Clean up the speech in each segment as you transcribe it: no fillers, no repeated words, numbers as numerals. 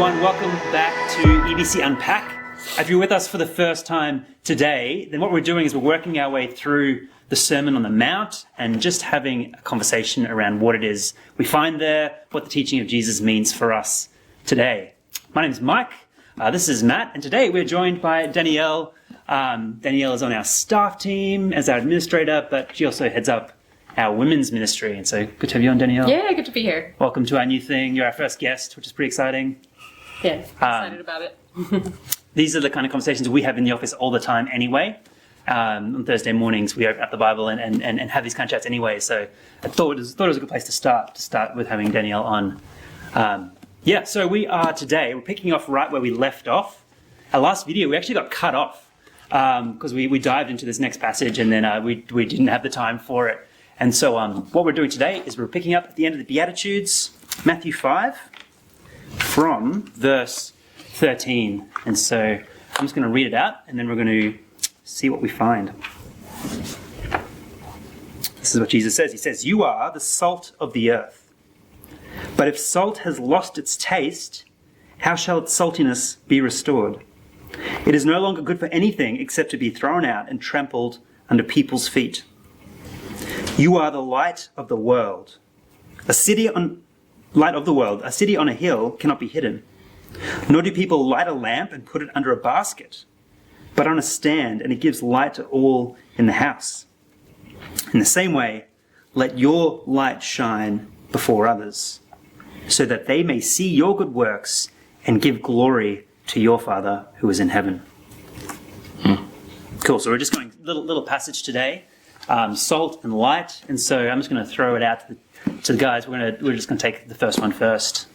everyone. Welcome back to EBC Unpack. If you're with us for the first time today, then what we're doing is we're working our way through the Sermon on the Mount and just having a conversation around what it is we find there, what the teaching of Jesus means for us today. My name's Mike. This is Matt, and today we're joined by Danielle. Danielle is on our staff team as our administrator, but she also heads up our women's ministry, and so good to have you on, Danielle. Yeah, good to be here. Welcome to our new thing. You're our first guest, which is pretty exciting. Yeah, excited about it. These are the kind of conversations we have in the office all the time anyway. On Thursday mornings, we open up the Bible and have these kind of chats anyway, so I thought it was a good place to start with having Danielle on. So we're picking off right where we left off. Our last video, we actually got cut off because we dived into this next passage and then we didn't have the time for it. And so what we're doing today is we're picking up at the end of the Beatitudes, Matthew 5, from verse 13. And so I'm just going to read it out, and then we're going to see what we find. This is what Jesus says. He says, "You are the salt of the earth. But if salt has lost its taste, how shall its saltiness be restored? It is no longer good for anything except to be thrown out and trampled under people's feet. You are the light of the world. A city on a hill cannot be hidden. Nor do people light a lamp and put it under a basket, but on a stand, and it gives light to all in the house. In the same way, let your light shine before others, so that they may see your good works and give glory to your Father who is in heaven." Cool, so we're just going little passage today. Salt and light, and so I'm just going to throw it out to the guys. We're just going to take the first one first.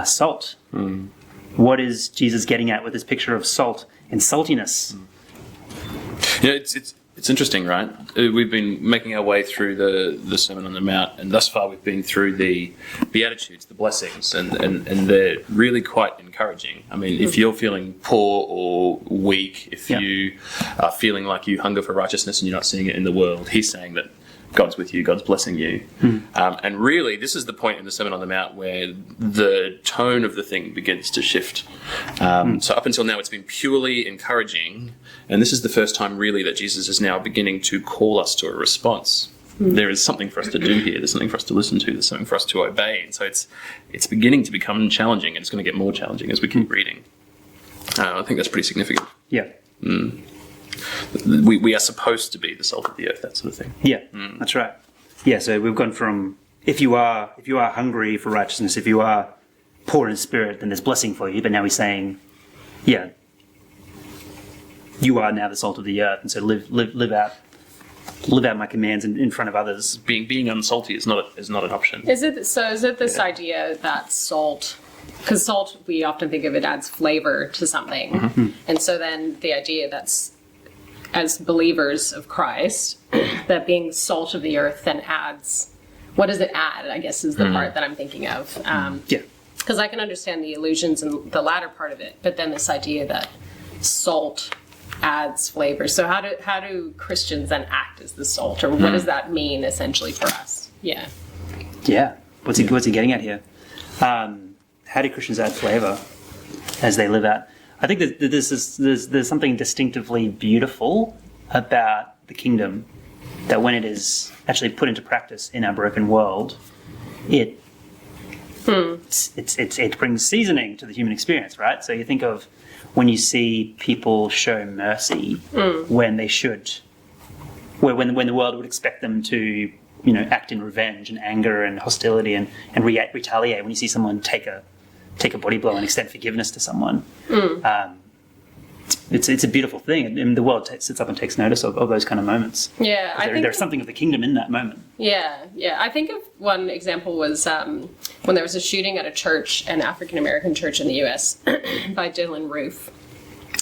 Salt. What is Jesus getting at with this picture of salt and saltiness? Yeah, it's interesting, right? We've been making our way through the Sermon on the Mount, and thus far we've been through the Beatitudes, the blessings, and they're really quite encouraging. I mean, if you're feeling poor or weak, if you are feeling like you hunger for righteousness and you're not seeing it in the world, he's saying that God's with you, God's blessing you. And really, this is the point in the Sermon on the Mount where the tone of the thing begins to shift. So up until now, it's been purely encouraging, and this is the first time really that Jesus is now beginning to call us to a response. There is something for us to do here. There's something for us to listen to. There's something for us to obey. And so it's beginning to become challenging, and it's going to get more challenging as we keep reading. I think that's pretty significant. Yeah. We are supposed to be the salt of the earth, that sort of thing. Yeah, that's right. Yeah, so we've gone from if you are hungry for righteousness, if you are poor in spirit, then there's blessing for you. But now he's saying, you are now the salt of the earth, and so live out my commands in front of others. Being unsalty is not an option. Is it this idea that salt, because salt, we often think of it adds flavor to something, and so then the idea that's, as believers of Christ, that being salt of the earth then adds, what does it add, I guess, is the part that I'm thinking of. Because I can understand the illusions in the latter part of it, but then this idea that salt adds flavor. So how do Christians then act as the salt, or what does that mean essentially for us? Yeah. What's he getting at here? How do Christians add flavor as they live out? I think that there's something distinctively beautiful about the kingdom, that when it is actually put into practice in our broken world, it brings seasoning to the human experience, right? So you think of when you see people show mercy when they should, when the world would expect them to, act in revenge and anger and hostility and retaliate. When you see someone take a body blow and extend forgiveness to someone, it's a beautiful thing, and the world sits up and takes notice of those kind of moments. Yeah, I think there's something of the kingdom in that moment. Yeah. I think of one example was when there was a shooting at a church, an African American church in the U.S. by Dylan Roof,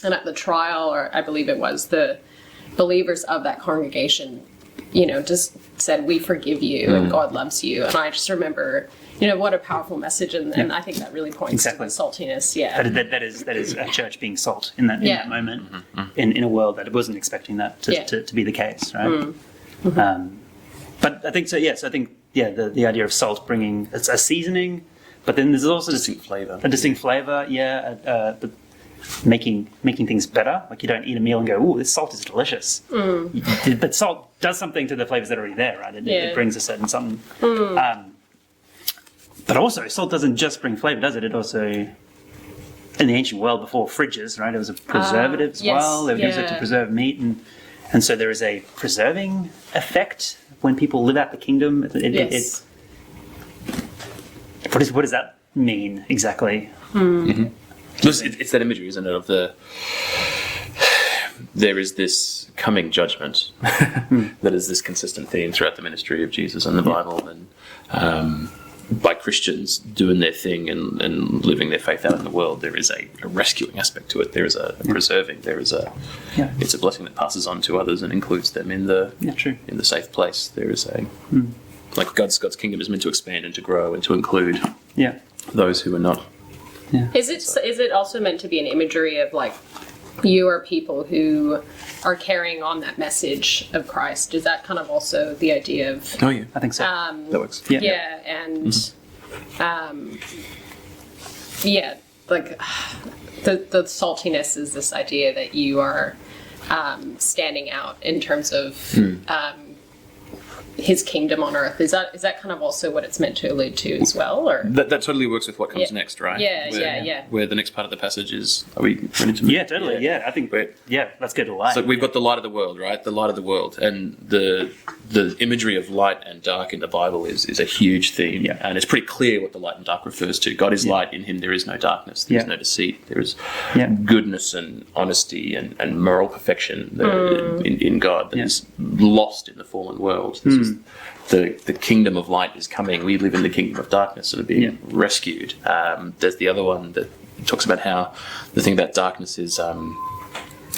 and at the trial, or I believe it was, the believers of that congregation, just said, "We forgive you, and God loves you." And I just remember, what a powerful message, and I think that really points to the saltiness. Yeah, that is a church being salt in that moment, in a world that it wasn't expecting that to be the case, right? But I think so. Yes, I think the idea of salt bringing a seasoning, But then there's also Distinct flavour. a distinct flavour, the making things better. Like you don't eat a meal and go, "Ooh, this salt is delicious." But salt does something to the flavours that are already there, right? It brings a certain something. But also, salt doesn't just bring flavour, does it? It also, in the ancient world before fridges, right? It was a preservative as well. They would use it to preserve meat, and so there is a preserving effect when people live out the kingdom. What does that mean exactly? It's that imagery, isn't it, of there is this coming judgment that is this consistent theme throughout the ministry of Jesus and the Bible, and by Christians doing their thing and living their faith out in the world, there is a rescuing aspect to it. There is a preserving. There is it's a blessing that passes on to others and includes them in the safe place. There is like God's kingdom is meant to expand and to grow and to include those who are not. Yeah. Is it also meant to be an imagery of like you are people who are carrying on that message of Christ? Is that kind of also the idea of? Oh yeah, I think so. That works. Like the saltiness is this idea that you are standing out in terms of his kingdom on earth. Is that kind of also what it's meant to allude to as well? Or that totally works with what comes next, right? Where the next part of the passage is. Are we ready to move? Yeah, totally. Yeah, I think. Let's go to light. So we've got the light of the world, right? The light of the world, and the imagery of light and dark in the Bible is a huge theme, and it's pretty clear what the light and dark refers to. God is light; in Him there is no darkness. There is no deceit. There is goodness and honesty and moral perfection in God that is lost in the fallen world. This is the kingdom of light is coming. We live in the kingdom of darkness and are being rescued. There's the other one that talks about how the thing about darkness is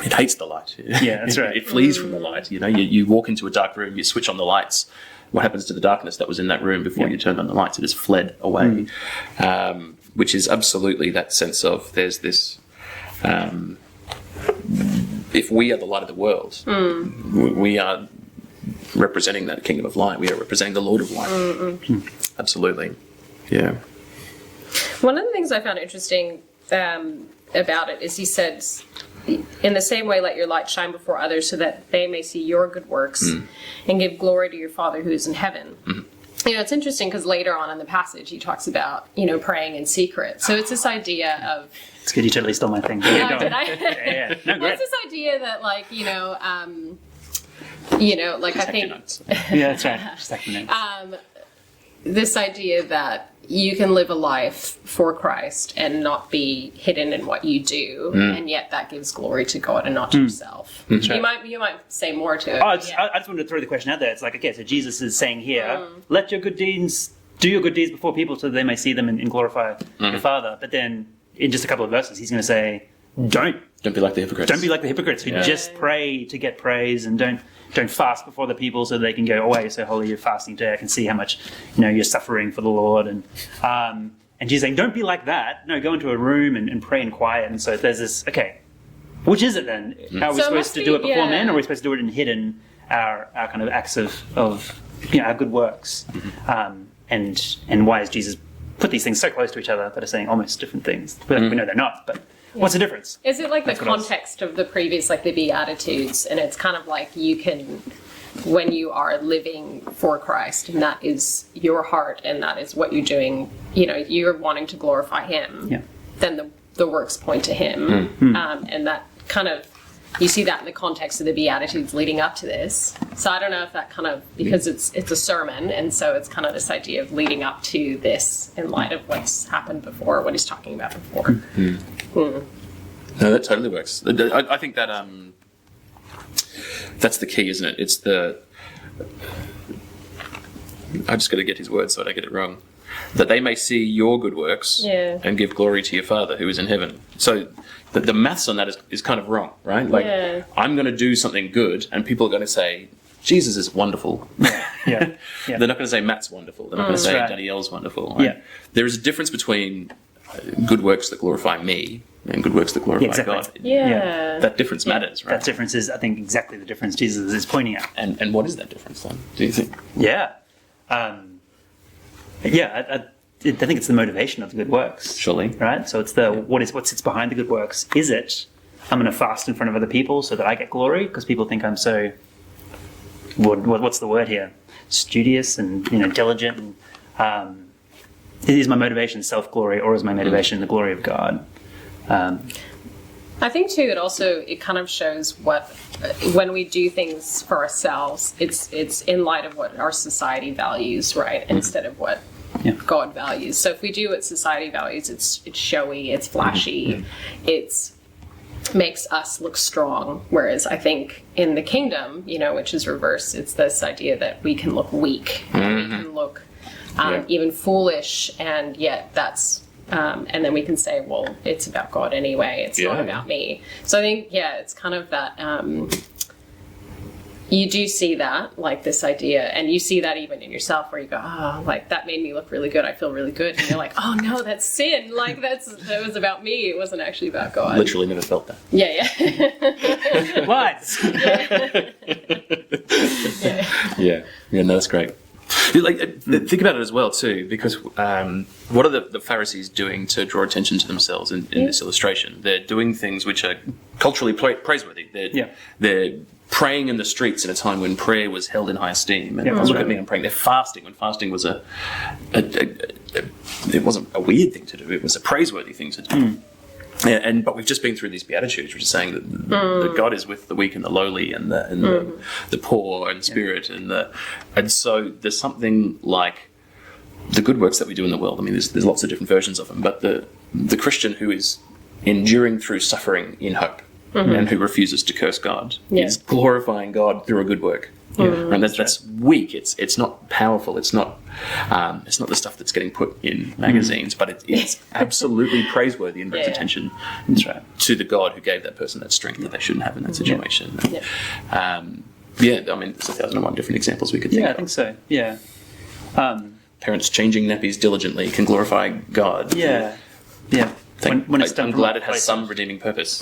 it hates the light. Yeah, that's right. It flees from the light. You know, you walk into a dark room, you switch on the lights. What happens to the darkness that was in that room before you turned on the lights? It has fled away, which is absolutely that sense of there's this. If we are the light of the world, we are representing that kingdom of light. We are representing the Lord of light. Absolutely. Yeah. One of the things I found interesting about it is he said, in the same way, let your light shine before others so that they may see your good works and give glory to your Father who is in heaven. You know, it's interesting because later on in the passage he talks about, praying in secret. So it's this idea of... It's good you totally stole my thing. Did I? Yeah. No, great. Well, it's this idea that, like, I think... Yeah, that's right. Stack the notes. This idea that you can live a life for Christ and not be hidden in what you do, and yet that gives glory to God and not to yourself. You might say more to it. I just wanted to throw the question out there. It's like, okay, so Jesus is saying here, let your good deeds, do your good deeds before people so that they may see them and glorify your Father. But then in just a couple of verses, he's going to say, don't be like the hypocrites. Don't be like the hypocrites who just pray to get praise and don't fast before the people so they can go, oh, you're so holy, you're fasting today. I can see how much you're suffering for the Lord. And Jesus saying, don't be like that. No, go into a room and pray in quiet. And so there's this, okay, which is it then? Are we supposed to do it before men, or are we supposed to do it in hidden, our kind of acts of our good works? And why has Jesus put these things so close to each other that are saying almost different things? We know they're not, but what's the difference? Is it like the context of the previous, like the Beatitudes, and it's kind of like you can, when you are living for Christ, and that is your heart, and that is what you're doing, you're wanting to glorify Him, then the works point to Him. And that kind of, you see that in the context of the Beatitudes leading up to this. So I don't know if that kind of, because it's a sermon, and so it's kind of this idea of leading up to this in light of what's happened before, what he's talking about before. No, that totally works. I think that that's the key, isn't it? It's I just got to get his words so I don't get it wrong. That they may see your good works and give glory to your Father who is in heaven. So the maths on that is kind of wrong, right? Like, I'm going to do something good and people are going to say, Jesus is wonderful. They're not going to say Matt's wonderful. They're not going to say Danielle's wonderful. Right? There is a difference between good works that glorify me and good works that glorify God. That difference matters, right? That difference is, I think, exactly the difference Jesus is pointing at. And what is that difference then, do you think? I I think it's the motivation of the good works. Surely. Right? So it's what sits behind the good works. Is it, I'm going to fast in front of other people so that I get glory? Because people think I'm so, what's the word here? Studious and diligent. And, is my motivation self-glory, or is my motivation the glory of God? I think too, it kind of shows when we do things for ourselves, it's in light of what our society values, right? Instead of what God values. So if we do what society values, it's showy, it's flashy, it's makes us look strong. Whereas I think in the kingdom, which is reverse, it's this idea that we can look weak, and we can look even foolish, and yet that's and then we can say, well, it's about God anyway. It's not about me. So I think, it's kind of that. You do see that, like this idea, and you see that even in yourself, where you go, oh, like that made me look really good. I feel really good, and you're like, oh no, that's sin. Like that was about me. It wasn't actually about God. Literally never felt that. Yeah. What? Yeah, no, that's great. Think about it as well too, because what are the Pharisees doing to draw attention to themselves in this illustration? They're doing things which are culturally praiseworthy. They're praying in the streets in a time when prayer was held in high esteem. And look at me, I'm praying. They're fasting when fasting was it wasn't a weird thing to do. It was a praiseworthy thing to do. But we've just been through these Beatitudes, which is saying that God is with the weak and the lowly and the poor in spirit, and so there's something like the good works that we do in the world. I mean, there's lots of different versions of them, but the Christian who is enduring through suffering in hope and who refuses to curse God is glorifying God through a good work. And that's weak. It's not powerful. It's not the stuff that's getting put in magazines, but it's absolutely praiseworthy and brings attention to the God who gave that person that strength that they shouldn't have in that situation. I mean, there's 1,001 different examples we could think of. I think so. Yeah. Parents changing nappies diligently can glorify God. Yeah. When it's done, I'm glad it has some redeeming purpose.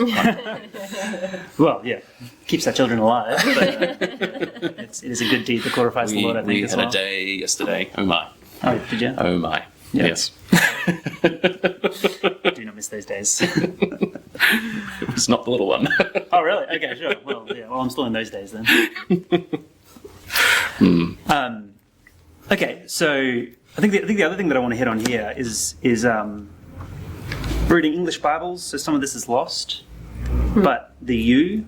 Well, keeps our children alive. But, it is a good deed that glorifies the Lord, I think, we as had well. a day yesterday. Oh my. Oh, did you? Oh my. Yeah. Yes. Do not miss those days. It's not the little one. Oh, really? Okay, sure. Well, I'm still in those days then. Okay, so I think the other thing that I want to hit on here is reading English Bibles. So some of this is lost, but the you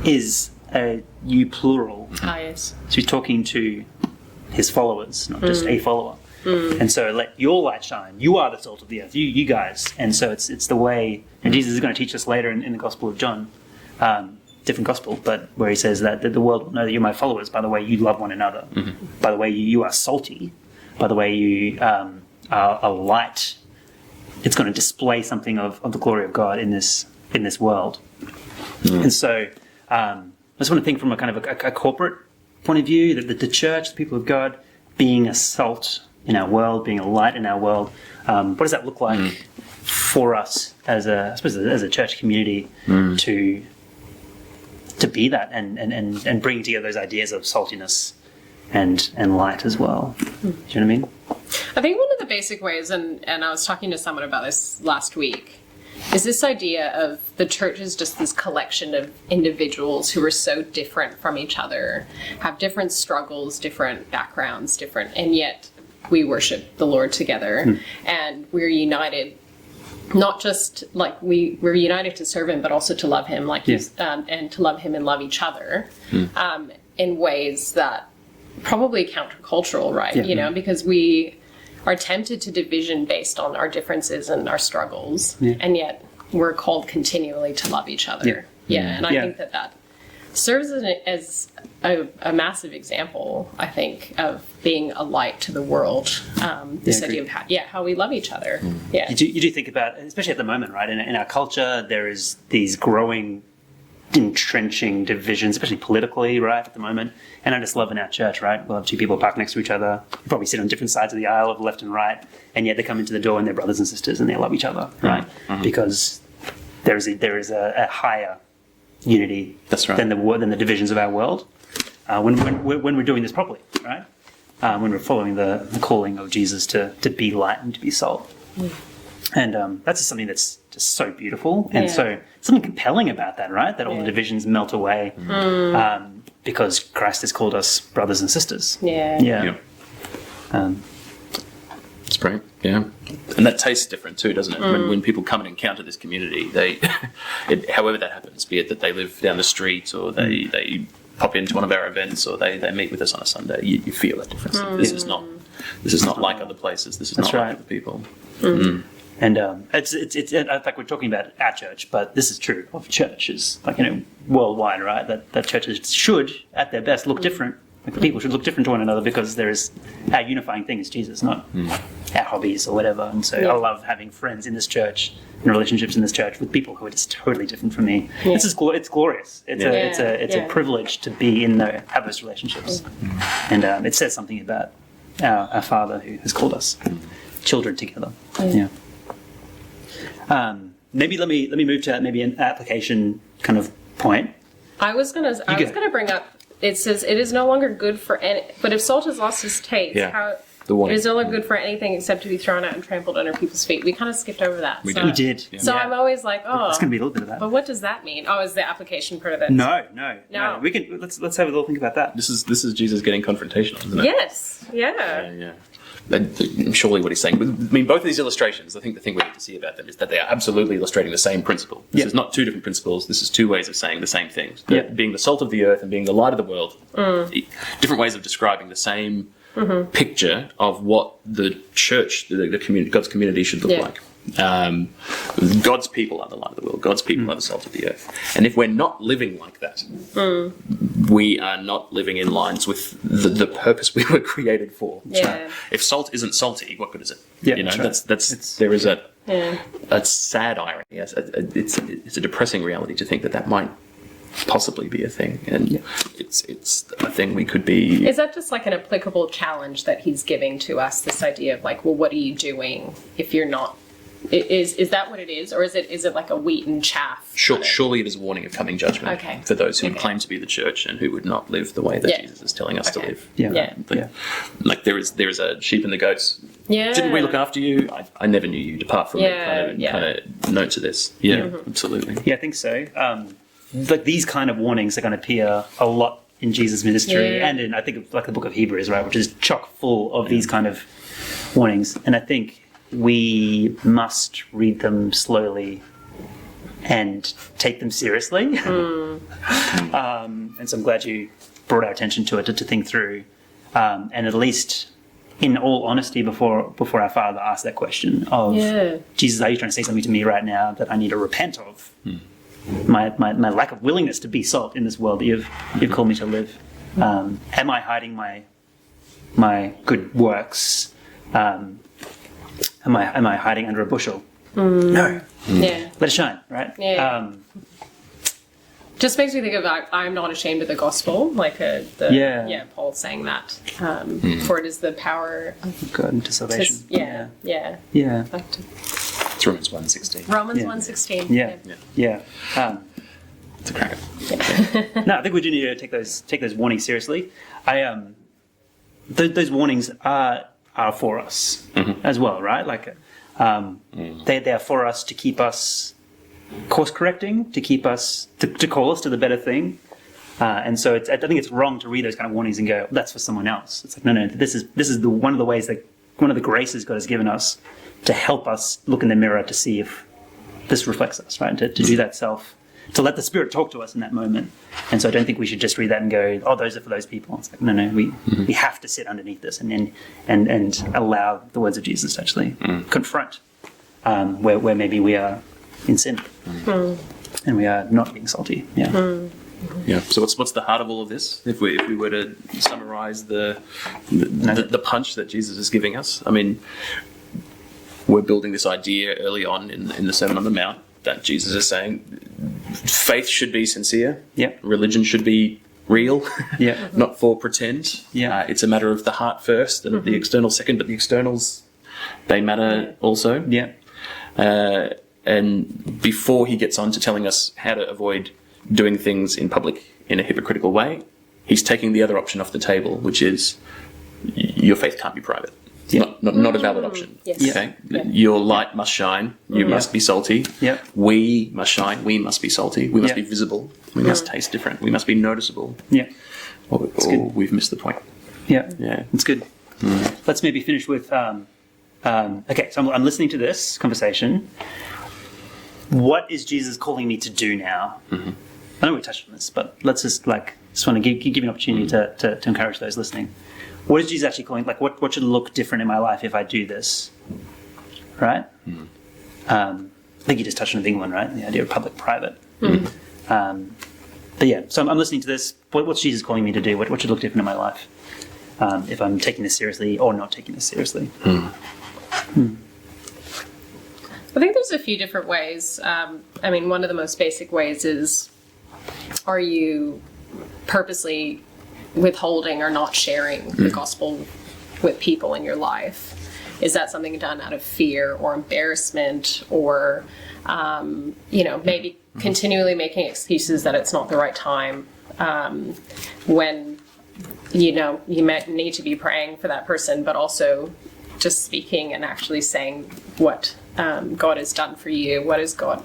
is a you plural. Ah, yes. So he's talking to his followers, not just a follower. And so let your light shine. You are the salt of the earth. You guys. And so it's the way. And Jesus is going to teach us later in the Gospel of John, different gospel, but where he says that the world will know that you're my followers by the way you love one another, by the way you are salty, by the way you are a light. It's going to display something of the glory of God in this world. And so I just want to think from a kind of a corporate point of view, that the church, the people of God, being a salt in our world, being a light in our world. What does that look like for us as a church community to be that and bring together those ideas of saltiness and light as well? Do you know what I mean? I think one of the basic ways, and I was talking to someone about this last week, is this idea of the church is just this collection of individuals who are so different from each other, have different struggles, different backgrounds, and yet we worship the Lord together, and we're united. Not just like we're united to serve Him, but also to love Him, and to love Him and love each other in ways that probably countercultural, right? Because we are tempted to division based on our differences and our struggles, and yet we're called continually to love each other. And I think that serves as a massive example, I think, of being a light to the world. This idea of how we love each other. You do think about, especially at the moment, right? In our culture, there is these growing, entrenching divisions, especially politically, right, at the moment. And I just love in our church, right? We'll have two people parked next to each other, probably sit on different sides of the aisle, of left and right, and yet they come into the door and they're brothers and sisters and they love each other, right? Because there is a higher unity than the divisions of our world when we're doing this properly, right? when we're following the calling of Jesus to be light and to be salt. And that's just something that's just so beautiful and so something compelling about that, right? That all the divisions melt away because Christ has called us brothers and sisters. Yeah. It's great, yeah. And that tastes different too, doesn't it? When people come and encounter this community, however that happens, be it that they live down the street or they pop into one of our events or they meet with us on a Sunday, you feel that difference. This is not like other places. This is not like other people. And it's like we're talking about our church, but this is true of churches, like, worldwide, right? That churches should, at their best, look different. Like, people should look different to one another because there is our unifying thing is Jesus, not our hobbies or whatever. And so I love having friends in this church and relationships in this church with people who are just totally different from me. This is it's glorious. It's a privilege to be have those relationships, and it says something about our Father who has called us children together. Maybe let me move to maybe an application kind of point. I was gonna bring up. It says it is no longer good for any. But if salt has lost its taste, it is no longer good for anything except to be thrown out and trampled under people's feet. We kind of skipped over that. We did. Yeah. So I'm always like, it's going to be a little bit of that. But what does that mean? Oh, is the application part of it? No. We can let's have a little think about that. This is Jesus getting confrontational, isn't it? Yes. Yeah. Surely what he's saying. I mean, both of these illustrations, I think the thing we need to see about them is that they are absolutely illustrating the same principle. This is not two different principles. This is two ways of saying the same things. Being the salt of the earth and being the light of the world. Different ways of describing the same picture of what the church, the community, God's community should look like. God's people are the light of the world. God's people are the salt of the earth. And if we're not living like that, we are not living in lines with the purpose we were created for. So if salt isn't salty, what good is it? There is a sad irony. Yes, it's a depressing reality to think that might possibly be a thing, and it's a thing we could be. Is that just like an applicable challenge that he's giving to us? This idea of like, well, what are you doing if you're not? Is that what it is, or is it like a wheat and chaff? Surely it is a warning of coming judgment for those who claim to be the church and who would not live the way that Jesus is telling us to live. Like there is a sheep and the goats. Didn't we look after you? I never knew you. Depart from me. Kind of note to this. Absolutely. Yeah, I think so. Like these kind of warnings are going to appear a lot in Jesus' ministry, and in I think like the book of Hebrews, right, which is chock full of these kind of warnings. And I think we must read them slowly and take them seriously. And so I'm glad you brought our attention to it to think through, and at least in all honesty before our Father asked that question of Jesus, are you trying to say something to me right now that I need to repent of? My lack of willingness to be salt in this world that you've called me to live. Am I hiding my good works? Am I hiding under a bushel? No. Let it shine, right? Just makes me think of I'm not ashamed of the gospel, like Paul saying that. For it is the power of God into salvation. It's Romans 1:16. Romans 1:16. Yeah. It's a cracker. No, I think we do need to take those warnings seriously. Those warnings are for us as well, right? Like they are for us to keep us course correcting, to keep us to call us to the better thing. And so I think it's wrong to read those kind of warnings and go, that's for someone else. It's like no, this is one of the ways that one of the graces God has given us to help us look in the mirror to see if this reflects us, right? To do that to let the Spirit talk to us in that moment. And so I don't think we should just read that and go, oh, those are for those people. It's like, no, we have to sit underneath this and allow the words of Jesus to actually confront where maybe we are in sin and we are not being salty. So what's the heart of all of this? If we were to summarize the punch that Jesus is giving us, I mean, we're building this idea early on in the Sermon on the Mount that Jesus is saying faith should be sincere. Religion should be real. Not for pretend. It's a matter of the heart first and of the external second, but the externals, they matter also. And before he gets on to telling us how to avoid doing things in public in a hypocritical way, he's taking the other option off the table, which is your faith can't be private. Yeah. Not a valid option. Yes. Okay. Yeah. Your light must shine. You must be salty. Yeah. We must shine. We must be salty. We must Yeah. be visible. We must taste different. We must be noticeable. Yeah. Or we've missed the point. Yeah. Yeah. It's good. Let's maybe finish with, okay, so I'm listening to this conversation. What is Jesus calling me to do now? I know we touched on this, but let's just want to give you an opportunity to encourage those listening. What is Jesus actually calling? Like, what should look different in my life if I do this? Right? I think you just touched on a big one, right? The idea of public-private. But yeah, so I'm listening to this. What's Jesus calling me to do? What should look different in my life if I'm taking this seriously or not taking this seriously? I think there's a few different ways. I mean, one of the most basic ways is, are you purposely withholding or not sharing the gospel with people in your life? Is that something done out of fear or embarrassment, or maybe continually making excuses that it's not the right time, when you might need to be praying for that person, but also just speaking and actually saying what God has done for you,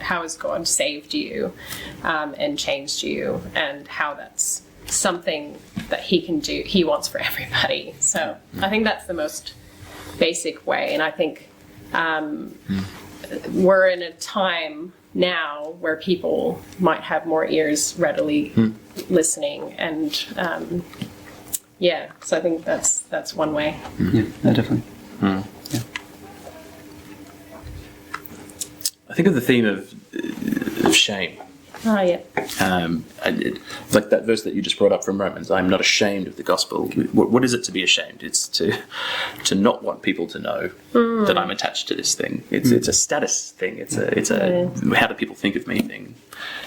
how has God saved you and changed you, and how that's something that he can do, he wants for everybody. So I think that's the most basic way. And I think we're in a time now where people might have more ears readily listening. And so I think that's one way. Yeah, definitely. Yeah. I think of the theme of shame. Oh, yeah. Like that verse that you just brought up from Romans, I'm not ashamed of the gospel. What is it to be ashamed? It's to not want people to know that I'm attached to this thing. It's a status thing. It's a how do people think of me thing.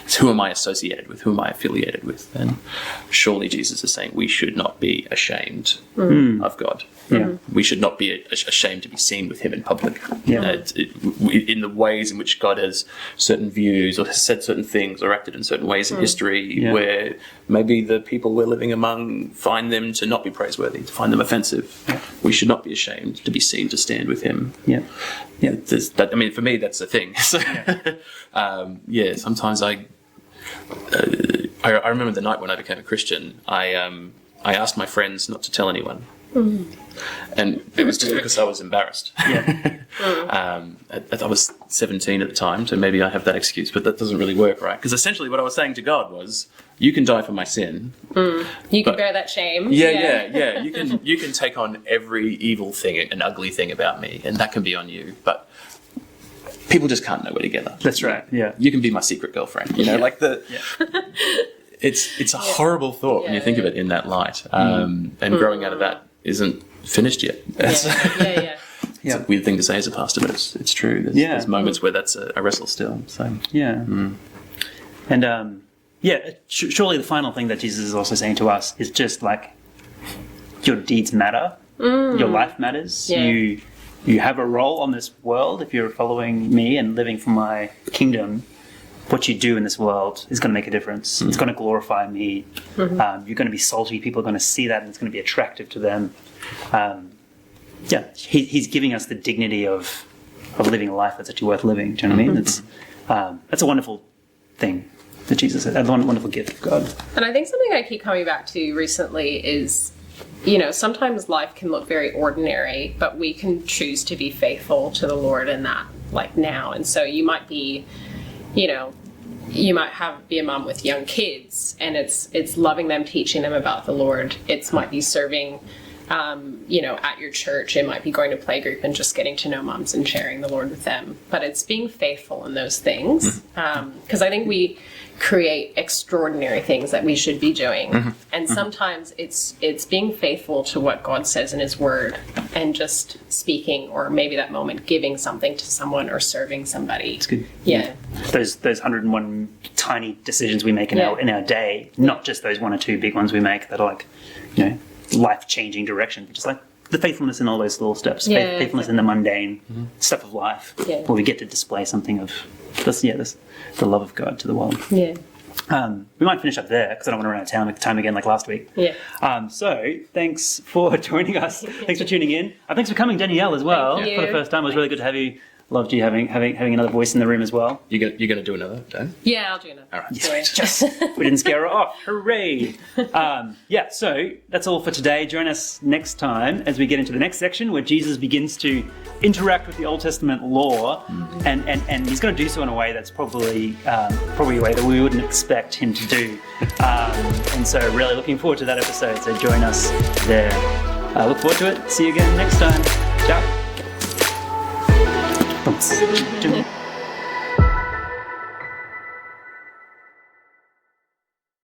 It's who am I associated with? Who am I affiliated with? And surely Jesus is saying we should not be ashamed of God. Yeah. We should not be ashamed to be seen with him in public. Yeah. In the ways in which God has certain views or has said certain things or acted in certain ways in history where maybe the people we're living among find them to not be praiseworthy, to find them offensive. Yeah. We should not be ashamed to be seen to stand with him. Yeah. Yeah. For me, that's the thing. So, sometimes I remember the night when I became a Christian, I asked my friends not to tell anyone. And it was just because I was embarrassed. Yeah. I was 17 at the time, so maybe I have that excuse, but that doesn't really work, right? Because essentially what I was saying to God was, you can die for my sin. You can bear that shame. Yeah. You can take on every evil thing and ugly thing about me, and that can be on you. But people just can't know we're together. That's right. Yeah. You can be my secret girlfriend. It's a horrible thought when you think of it in that light. And growing out of that isn't finished yet. It's a weird thing to say as a pastor, but it's true. There's moments where that's a wrestle still. So and surely the final thing that Jesus is also saying to us is just like your deeds matter, your life matters. You have a role on this world if you're following me and living for my kingdom. What you do in this world is going to make a difference. It's going to glorify me. You're going to be salty. People are going to see that, and it's going to be attractive to them. He's giving us the dignity of living a life that's actually worth living. Do you know what I mean? That's a wonderful thing that Jesus said. A wonderful gift of God. And I think something I keep coming back to recently is, sometimes life can look very ordinary, but we can choose to be faithful to the Lord in that, like now. And so you might be, you might be a mom with young kids, and it's loving them, teaching them about the Lord. It might be serving, at your church. It might be going to playgroup and just getting to know moms and sharing the Lord with them. But it's being faithful in those things, because I think we create extraordinary things that we should be doing, and sometimes it's being faithful to what God says in His Word, and just speaking, or maybe that moment giving something to someone or serving somebody. It's good. Yeah. Those 101 tiny decisions we make in our day, not just those one or two big ones we make that are like, life-changing direction, but just like the faithfulness in all those little steps, faithfulness in the mundane stuff of life, where we get to display something of the love of God to the world. Yeah. We might finish up there because I don't want to run out of time again like last week. Yeah. So thanks for joining us. Thanks for tuning in. Thanks for coming, Danielle, as well, Thank for the you. first time. It was really good to have you. Loved you having another voice in the room as well. You're gonna do another, Dan? Yeah, I'll do it. All right. Yes, we didn't scare her off. Hooray! So that's all for today. Join us next time as we get into the next section where Jesus begins to interact with the Old Testament law, and he's going to do so in a way that's probably a way that we wouldn't expect him to do. And so really looking forward to that episode. So join us there. Look forward to it. See you again next time. Ciao.